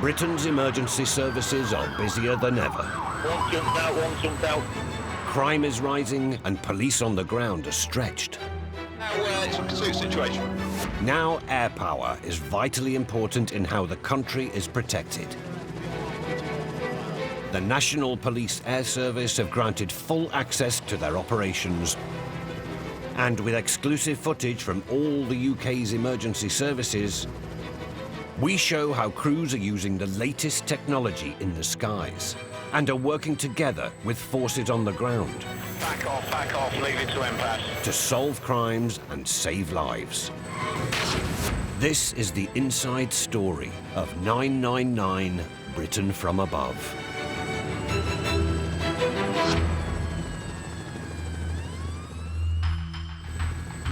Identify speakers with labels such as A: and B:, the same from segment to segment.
A: Britain's emergency services are busier than ever.
B: One jumped out.
A: Crime is rising and police on the ground are stretched.
B: Now, it's a pursuit situation.
A: Now air power is vitally important in how the country is protected. The National Police Air Service have granted full access to their operations. And with exclusive footage from all the UK's emergency services, we show how crews are using the latest technology in the skies and are working together with forces on the ground.
B: Back off, leave it to impasse.
A: To solve crimes and save lives. This is the inside story of 999 Britain from Above.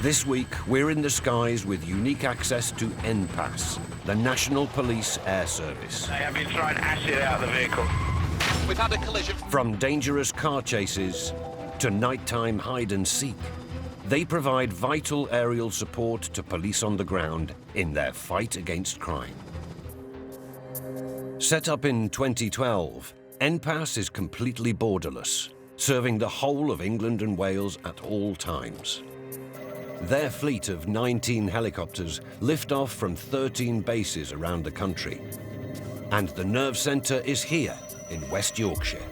A: This week, we're in the skies with unique access to NPAS, the National Police Air Service.
B: They have been throwing acid out of the vehicle. We've had a collision.
A: From dangerous car chases to nighttime hide and seek, they provide vital aerial support to police on the ground in their fight against crime. Set up in 2012, NPAS is completely borderless, serving the whole of England and Wales at all times. Their fleet of 19 helicopters lift off from 13 bases around the country. And the nerve centre is here in West Yorkshire.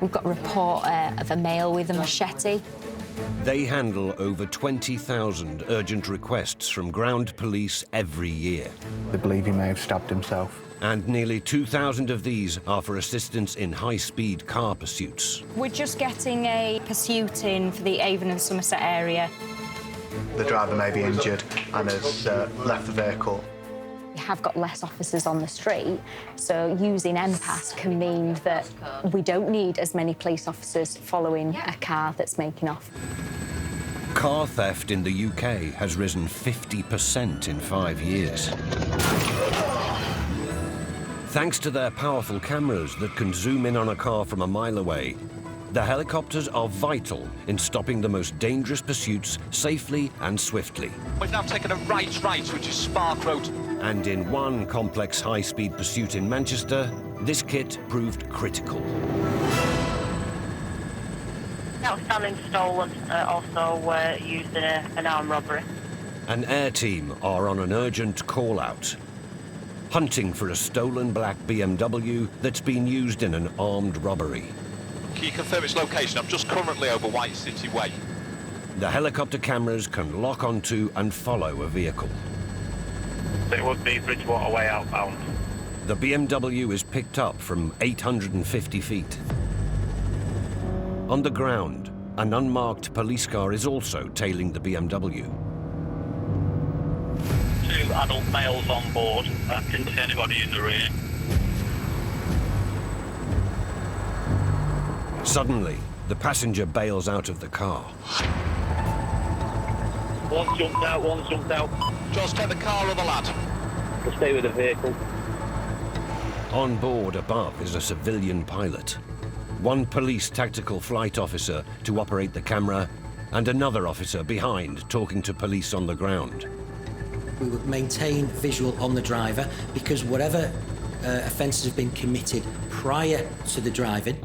C: We've got a report of a male with a machete.
A: They handle over 20,000 urgent requests from ground police every year.
D: They believe he may have stabbed himself.
A: And nearly 2,000 of these are for assistance in high-speed car pursuits.
C: We're just getting a pursuit in for the Avon and Somerset area.
D: The driver may be injured and has left the vehicle.
C: We have got less officers on the street, so using NPAS can mean that we don't need as many police officers following a car that's making off.
A: Car theft in the UK has risen 50% in 5 years. Thanks to their powerful cameras that can zoom in on a car from a mile away, the helicopters are vital in stopping the most dangerous pursuits safely and swiftly.
B: We've now taken a right, which is Spark Road.
A: And in one complex high-speed pursuit in Manchester, this kit proved critical.
E: Outstanding stolen, also used in an armed robbery.
A: An air team are on an urgent call-out, hunting for a stolen black BMW that's been used in an armed robbery.
B: Can you confirm its location? I'm just currently over White City Way.
A: The helicopter cameras can lock onto and follow a vehicle.
B: It would be Bridgewater Way outbound.
A: The BMW is picked up from 850 feet. On the ground, an unmarked police car is also tailing the BMW.
B: 2 adult males on board. Didn't see anybody in the rear.
A: Suddenly, the passenger bails out of the car.
B: One's jumped out. Just take the car or the lad. We'll stay with the vehicle.
A: On board above is a civilian pilot, one police tactical flight officer to operate the camera, and another officer behind talking to police on the ground.
F: We would maintain visual on the driver because whatever offences have been committed prior to the driving,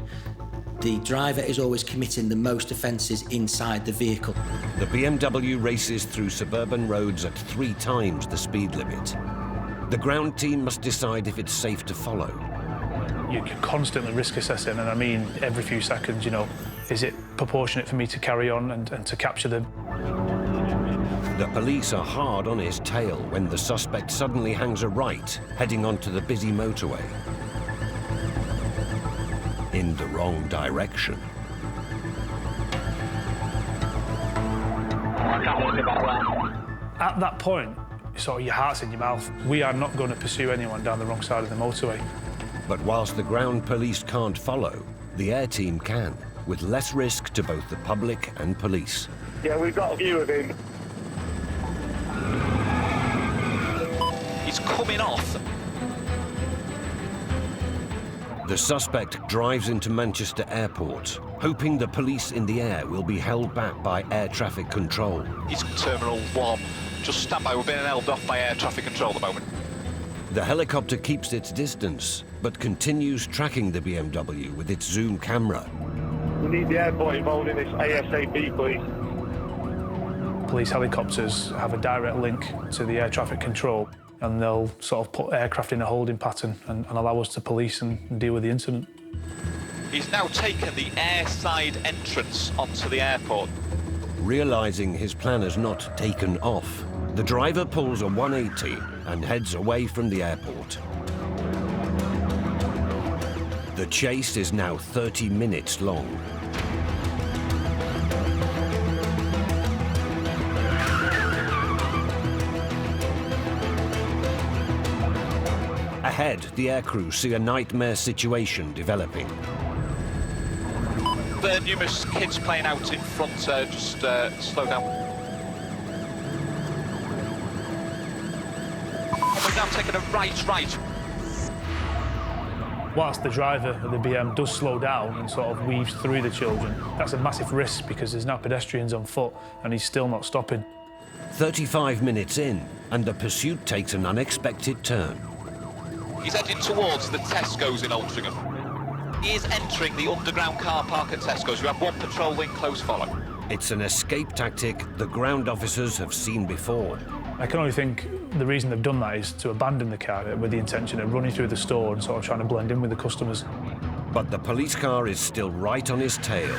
F: the driver is always committing the most offences inside the vehicle.
A: The BMW races through suburban roads at 3 times the speed limit. The ground team must decide if it's safe to follow.
G: You're constantly risk assessing, and I mean every few seconds, is it proportionate for me to carry on and to capture them?
A: The police are hard on his tail when the suspect suddenly hangs a right, heading onto the busy motorway. In the wrong direction.
G: At that point, sort of your heart's in your mouth. We are not going to pursue anyone down the wrong side of the motorway.
A: But whilst the ground police can't follow, the air team can, with less risk to both the public and police.
B: Yeah, we've got a view of him. He's coming off.
A: The The suspect drives into Manchester Airport, hoping the police in the air will be held back by air traffic control.
B: He's Terminal 1. Just stand by, we're being held off by air traffic control at the moment.
A: The helicopter keeps its distance, but continues tracking the BMW with its zoom camera.
H: We need the airport involved in this ASAP, please.
G: Police helicopters have a direct link to the air traffic control, and they'll sort of put aircraft in a holding pattern and allow us to police and deal with the incident.
B: He's now taken the airside entrance onto the airport.
A: Realizing his plan has not taken off, the driver pulls a 180 and heads away from the airport. The chase is now 30 minutes long. Ahead, the aircrew see a nightmare situation developing.
B: There are numerous kids playing out in front, just slow down. We're now taking a right.
G: Whilst the driver of the BM does slow down and sort of weaves through the children, that's a massive risk because there's now pedestrians on foot and he's still not stopping.
A: 35 minutes in, and the pursuit takes an unexpected turn.
B: He's heading towards the Tesco's in Altrincham. He is entering the underground car park at Tesco's. We have one patrolling close follow.
A: It's an escape tactic the ground officers have seen before.
G: I can only think the reason they've done that is to abandon the car with the intention of running through the store and sort of trying to blend in with the customers.
A: But the police car is still right on his tail.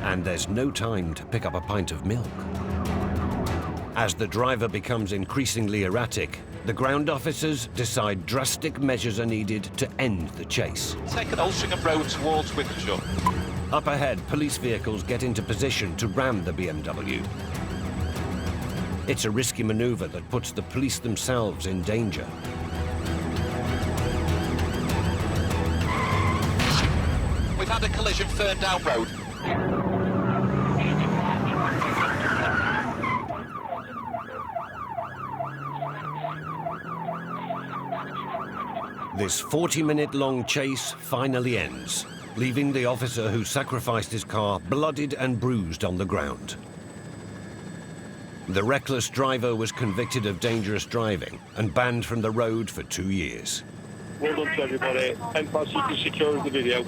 A: And there's no time to pick up a pint of milk. As the driver becomes increasingly erratic, the ground officers decide drastic measures are needed to end the chase.
B: Taking Altrincham Road towards Wythenshawe.
A: Up ahead, police vehicles get into position to ram the BMW. It's a risky maneuver that puts the police themselves in danger.
B: We've had a collision Ferndown Road.
A: This 40-minute-long chase finally ends, leaving the officer who sacrificed his car bloodied and bruised on the ground. The reckless driver was convicted of dangerous driving and banned from the road for 2 years.
H: Well done to everybody. MPAS, you can secure the video.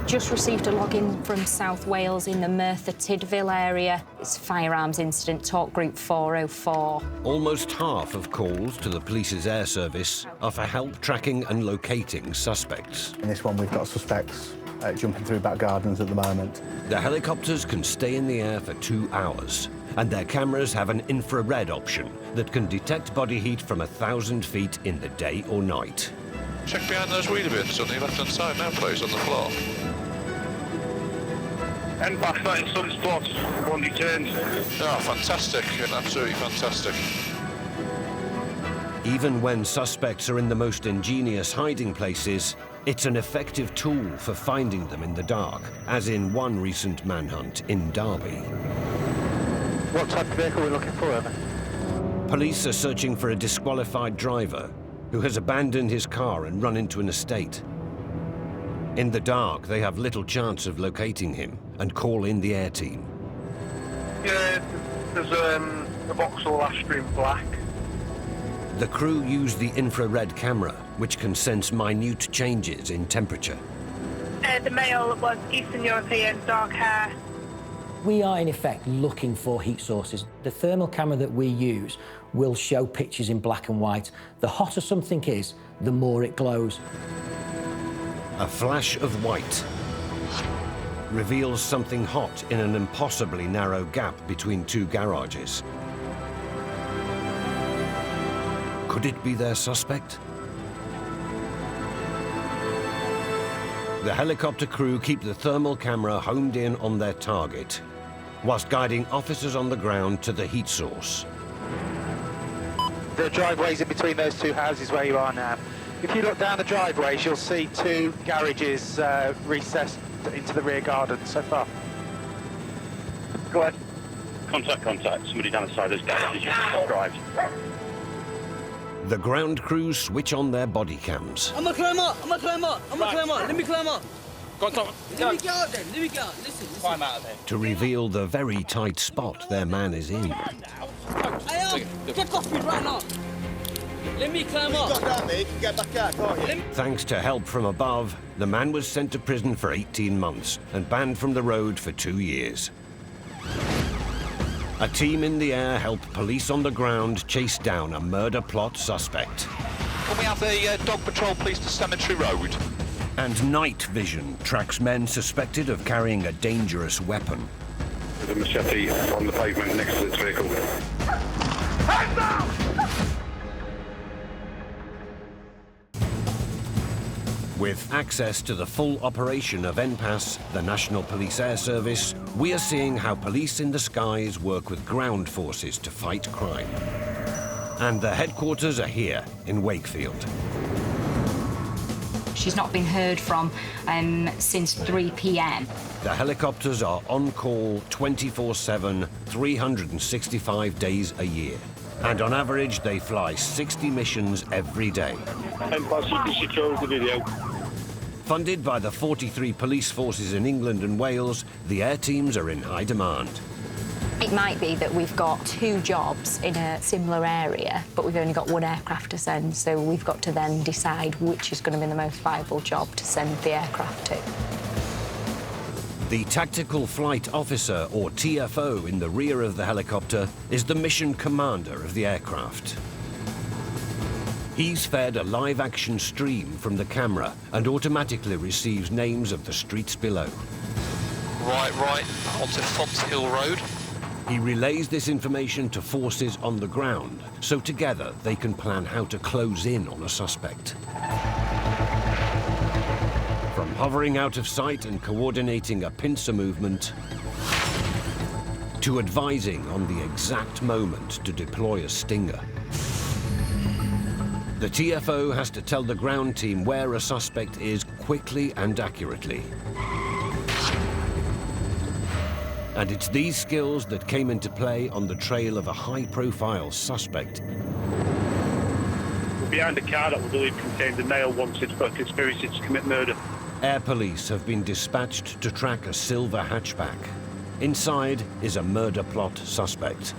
C: Just received a login from South Wales in the Merthyr Tydfil area. It's a firearms incident, talk group 404.
A: Almost half of calls to the police's air service are for help tracking and locating suspects.
D: In this one, we've got suspects jumping through back gardens at the moment.
A: The helicopters can stay in the air for 2 hours, and their cameras have an infrared option that can detect body heat from 1,000 feet in the day or night.
I: Check behind those wheelie bins on the left-hand side now, please, on the floor.
H: MPAS, not in some spots. One returned.
I: Oh, fantastic. Absolutely fantastic.
A: Even when suspects are in the most ingenious hiding places, it's an effective tool for finding them in the dark, as in one recent manhunt in Derby.
H: What type of vehicle are we looking for, Evan?
A: Police are searching for a disqualified driver who has abandoned his car and run into an estate. In the dark, they have little chance of locating him and call in the air team.
H: Yeah, there's a Vauxhall Astra in black.
A: The crew use the infrared camera, which can sense minute changes in temperature.
E: The male was Eastern European, dark hair.
F: We are, in effect, looking for heat sources. The thermal camera that we use will show pictures in black and white. The hotter something is, the more it glows.
A: A flash of white reveals something hot in an impossibly narrow gap between 2 garages. Could it be their suspect? The helicopter crew keep the thermal camera homed in on their target, whilst guiding officers on the ground to the heat source.
J: The driveway's in between those 2 houses where you are now. If you look down the driveways, you'll see 2 garages recessed into the rear garden so far.
H: Go ahead. Contact. Somebody down the side of the stairs is just described.
A: The ground crews switch on their body cams.
K: I'm gonna climb up. Let me climb up. Go on, Tom. Let me get out then. Listen. Climb out of there.
A: To reveal the very tight spot their man is in.
K: Get off me right now. Let me climb up.
L: Got down there, you can get back out, can't you?
A: Thanks to help from above, the man was sent to prison for 18 months and banned from the road for 2 years. A team in the air helped police on the ground chase down a murder plot suspect.
B: Can we have the Dog Patrol Police to Cemetery Road?
A: And night vision tracks men suspected of carrying a dangerous weapon.
H: There's a machete on the pavement next to this vehicle.
L: Hands up!
A: With access to the full operation of NPAS, the National Police Air Service, we are seeing how police in the skies work with ground forces to fight crime. And the headquarters are here in Wakefield.
M: She's not been heard from since 3 p.m.
A: The helicopters are on call 24/7, 365 days a year. And on average, they fly 60 missions every day.
H: She chose the video.
A: Funded by the 43 police forces in England and Wales, the air teams are in high demand.
C: It might be that we've got 2 jobs in a similar area, but we've only got 1 aircraft to send, so we've got to then decide which is going to be the most viable job to send the aircraft to.
A: The Tactical Flight Officer, or TFO, in the rear of the helicopter is the mission commander of the aircraft. He's fed a live-action stream from the camera and automatically receives names of the streets below.
B: Right, onto Fonts Hill Road.
A: He relays this information to forces on the ground, so together they can plan how to close in on a suspect. From hovering out of sight and coordinating a pincer movement, to advising on the exact moment to deploy a Stinger. The TFO has to tell the ground team where a suspect is quickly and accurately. And it's these skills that came into play on the trail of a high-profile suspect.
H: We're behind a car that we believe contained a male wanted for a conspiracy to commit murder.
A: Air police have been dispatched to track a silver hatchback. Inside is a murder plot suspect.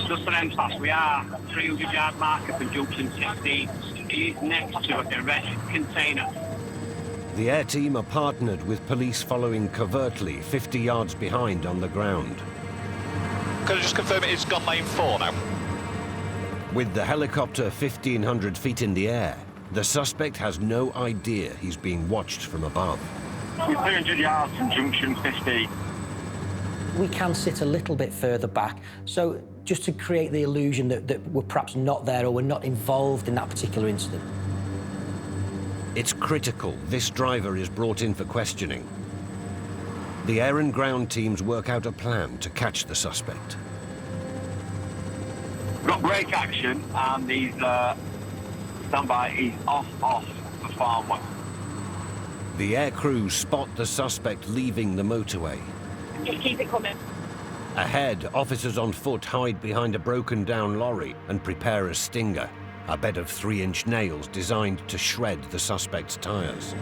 N: Just an NPAS, we are 300-yard marker for junction 16. He's next to a red container.
A: The air team are partnered with police following covertly 50 yards behind on the ground.
B: Can I just confirm it is gun lane 4 now?
A: With the helicopter 1,500 feet in the air, the suspect has no idea he's being watched from above.
N: We're 300 yards from junction 15.
F: We can sit a little bit further back, so just to create the illusion that we're perhaps not there or we're not involved in that particular incident.
A: It's critical this driver is brought in for questioning. The air and ground teams work out a plan to catch the suspect.
N: We've got brake action and he's standby, he's off the farmway.
A: The air crews spot the suspect leaving the motorway.
E: Just keep it coming.
A: Ahead, officers on foot hide behind a broken-down lorry and prepare a Stinger, a bed of 3-inch nails designed to shred the suspect's tyres.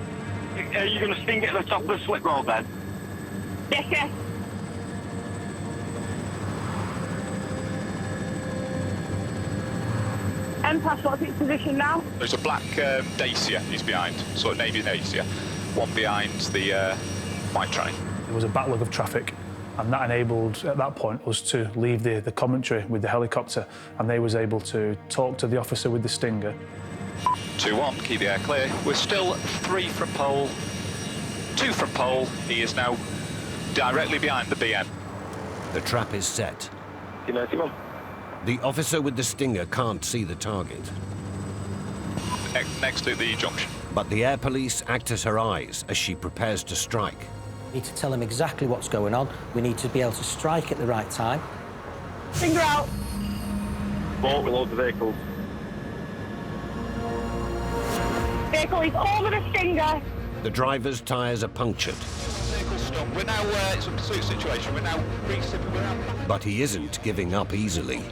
N: Are you going to sting it at the top of the slip roll then?
E: Yes. NPAS, what's its position now?
B: There's a black Dacia he's behind, sort of navy Dacia. One behind the white train.
G: There was a backlog of traffic, and that enabled, at that point, us to leave the commentary with the helicopter, and they was able to talk to the officer with the Stinger.
B: 2-1, keep the air clear. We're still 3 from pole, 2 from pole. He is now directly behind the BN.
A: The trap is set.
H: 91.
A: The officer with the Stinger can't see the target.
B: Next to the junction.
A: But the air police act as her eyes as she prepares to strike.
F: We need to tell them exactly what's going on. We need to be able to strike at the right time.
E: Finger out.
H: Boat with loads of vehicles.
E: Vehicle is over the Stinger.
A: The driver's tyres are punctured.
B: Vehicle on. We're now, it's a pursuit situation. We're now re-sipping. We're out.
A: But he isn't giving up easily.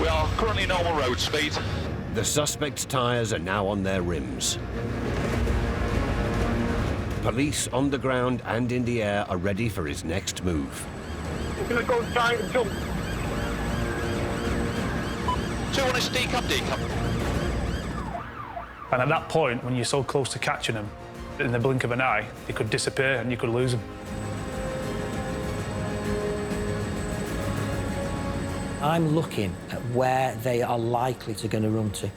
B: We are currently normal road speed.
A: The suspect's tyres are now on their rims. Police on the ground and in the air are ready for his next move.
H: We're going to go inside and jump.
B: 2-1 is decap.
G: And at that point, when you're so close to catching them, in the blink of an eye, they could disappear and you could lose them.
F: I'm looking at where they are likely to going to run to.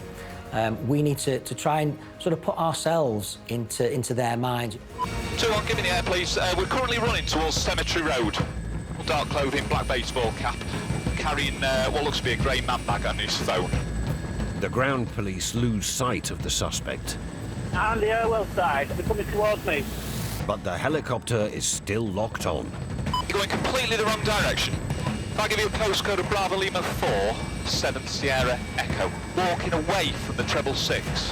F: We need to try and sort of put ourselves into their minds.
B: 2-1, give me the air, please. We're currently running towards Cemetery Road. Dark clothing, black baseball cap, carrying what looks to be a grey man bag on his phone.
A: The ground police lose sight of the suspect.
N: On the Airwell side, they're coming towards me.
A: But the helicopter is still locked on.
B: You're going completely the wrong direction. If I give you a postcode of Bravo Lima 4, 7 Sierra Echo, walking away from the 666.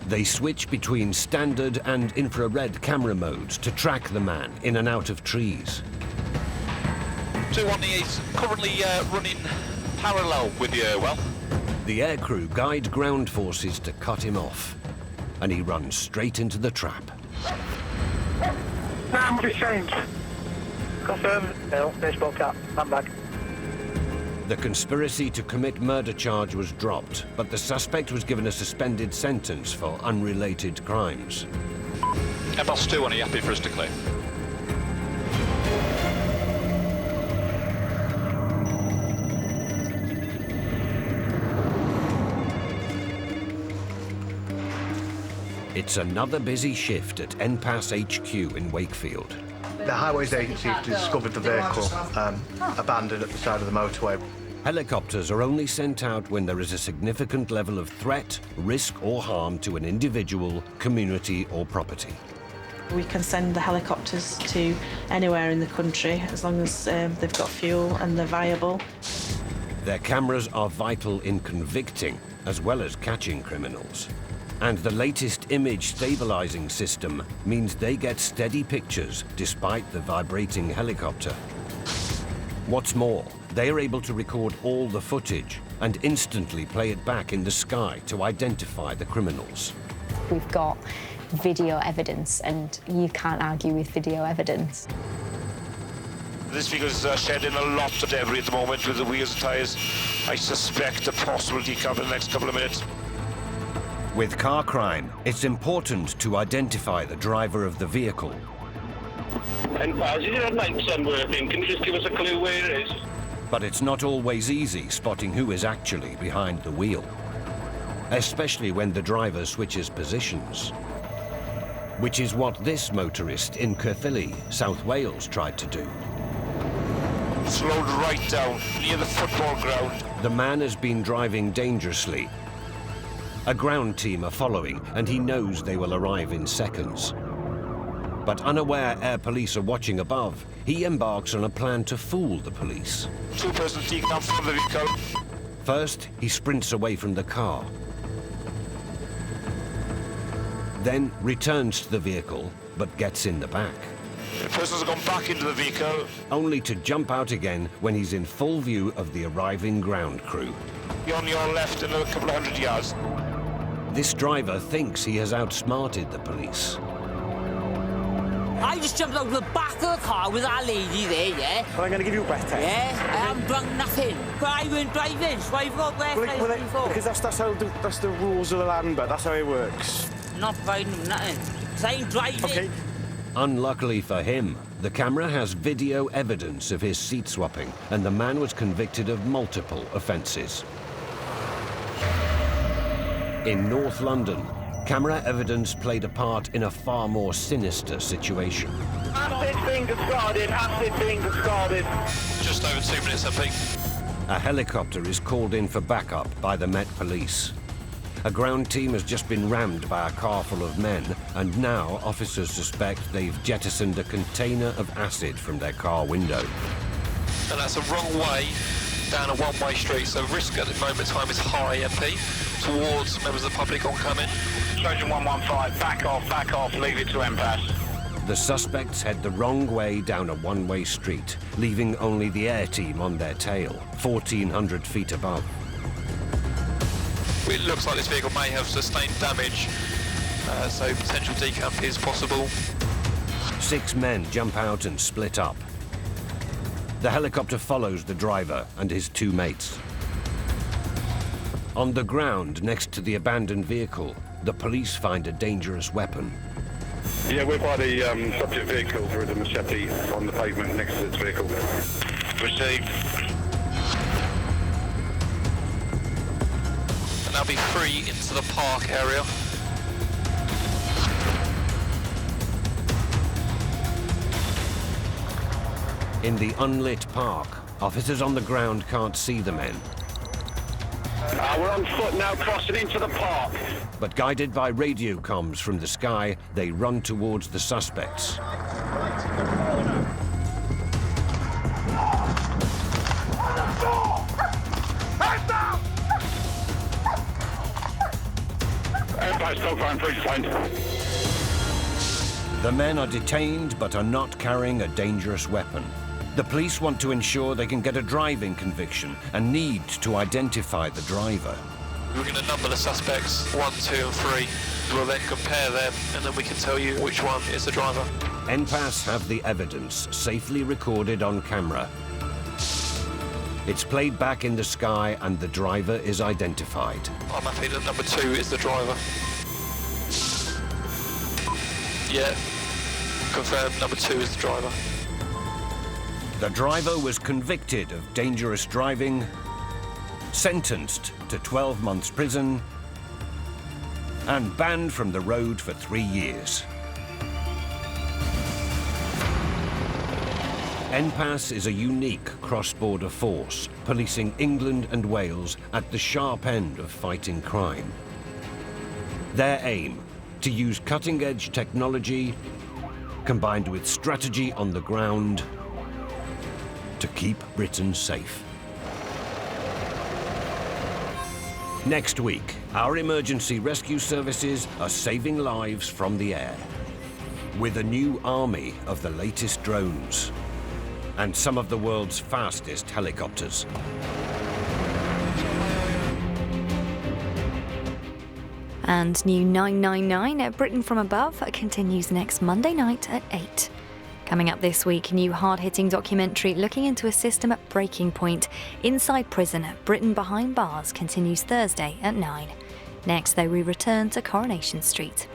A: They switch between standard and infrared camera modes to track the man in and out of trees.
B: 2-1, he is currently running parallel with the Airwell.
A: The aircrew guide ground forces to cut him off, and he runs straight into the trap.
H: Nah, what is changed? Confirm. No, baseball cap, handbag.
A: The conspiracy to commit murder charge was dropped, but the suspect was given a suspended sentence for unrelated crimes.
B: Boss 2-1, are you happy for us to clear?
A: It's another busy shift at NPAS HQ in Wakefield.
D: The Highways Agency discovered the vehicle abandoned at the side of the motorway.
A: Helicopters are only sent out when there is a significant level of threat, risk or harm to an individual, community or property.
O: We can send the helicopters to anywhere in the country as long as they've got fuel and they're viable.
A: Their cameras are vital in convicting as well as catching criminals. And the latest image stabilizing system means they get steady pictures despite the vibrating helicopter. What's more, they are able to record all the footage and instantly play it back in the sky to identify the criminals.
C: We've got video evidence, and you can't argue with video evidence.
P: This vehicle's shedding a lot of debris at the moment with the wheels and tyres. I suspect a possible decap in the next couple of minutes.
A: With car crime, it's important to identify the driver of the vehicle.
N: And as you had lights on working, can you just give us a clue where it is?
A: But it's not always easy spotting who is actually behind the wheel, especially when the driver switches positions. Which is what this motorist in Caerphilly, South Wales, tried to do.
P: Slowed right down, near the football ground.
A: The man has been driving dangerously. A ground team are following, and he knows they will arrive in seconds. But unaware air police are watching above, he embarks on a plan to fool the police.
P: Two-person decap from the vehicle.
A: First, he sprints away from the car. Then returns to the vehicle, but gets in the back.
P: The person's gone back into the vehicle.
A: Only to jump out again when he's in full view of the arriving ground crew.
P: You're on your left another couple of 100 yards.
A: This driver thinks he has outsmarted the police.
K: I just jumped out of the back of the car with that lady there, yeah?
L: Well, I'm going to give you a breath test.
K: Yeah, I haven't drunk nothing. But I weren't driving, so I've got breath test before.
L: Because that's the rules of the land, but that's how it works.
K: Not providing them nothing. Because I ain't driving.
L: Okay.
A: Unluckily for him, the camera has video evidence of his seat swapping, and the man was convicted of multiple offences. In North London, camera evidence played a part in a far more sinister situation.
H: Acid being discarded, acid being discarded.
I: Just over 2 minutes, I think.
A: A helicopter is called in for backup by the Met Police. A ground team has just been rammed by a car full of men, and now officers suspect they've jettisoned a container of acid from their car window.
I: And that's a wrong way down a one-way street, so risk at the moment in time is high, MP, towards members of the public oncoming.
N: Trojan 115, back off, leave it to MPAS.
A: The suspects head the wrong way down a one-way street, leaving only the air team on their tail, 1,400 feet above.
I: It looks like this vehicle may have sustained damage, so potential decamp is possible.
A: 6 men jump out and split up. The helicopter follows the driver and his 2 mates. On the ground next to the abandoned vehicle, the police find a dangerous weapon.
H: Yeah, we're by the subject vehicle. There is a machete on the pavement next to this vehicle. Received.
I: And they'll be free into the park area.
A: In the unlit park, officers on the ground can't see the men.
H: We're on foot now, crossing into the park.
A: But guided by radio comms from the sky, they run towards the suspects.
H: Everybody's still going through the
A: The men are detained but are not carrying a dangerous weapon. The police want to ensure they can get a driving conviction and need to identify the driver.
I: We're going to number the suspects 1, 2 and 3. We'll then compare them and then we can tell you which one is the driver.
A: NPAS have the evidence safely recorded on camera. It's played back in the sky and the driver is identified.
I: I'm happy that number 2 is the driver. Yeah, confirmed number 2 is the driver.
A: The driver was convicted of dangerous driving, sentenced to 12 months prison, and banned from the road for 3 years. NPAS is a unique cross-border force, policing England and Wales at the sharp end of fighting crime. Their aim, to use cutting-edge technology, combined with strategy on the ground, to keep Britain safe. Next week, our emergency rescue services are saving lives from the air, with a new army of the latest drones and some of the world's fastest helicopters.
Q: And new 999 at Britain from Above continues next Monday night at 8. Coming up this week, new hard-hitting documentary looking into a system at breaking point inside prison. Britain Behind Bars continues Thursday at 9. Next, though, we return to Coronation Street.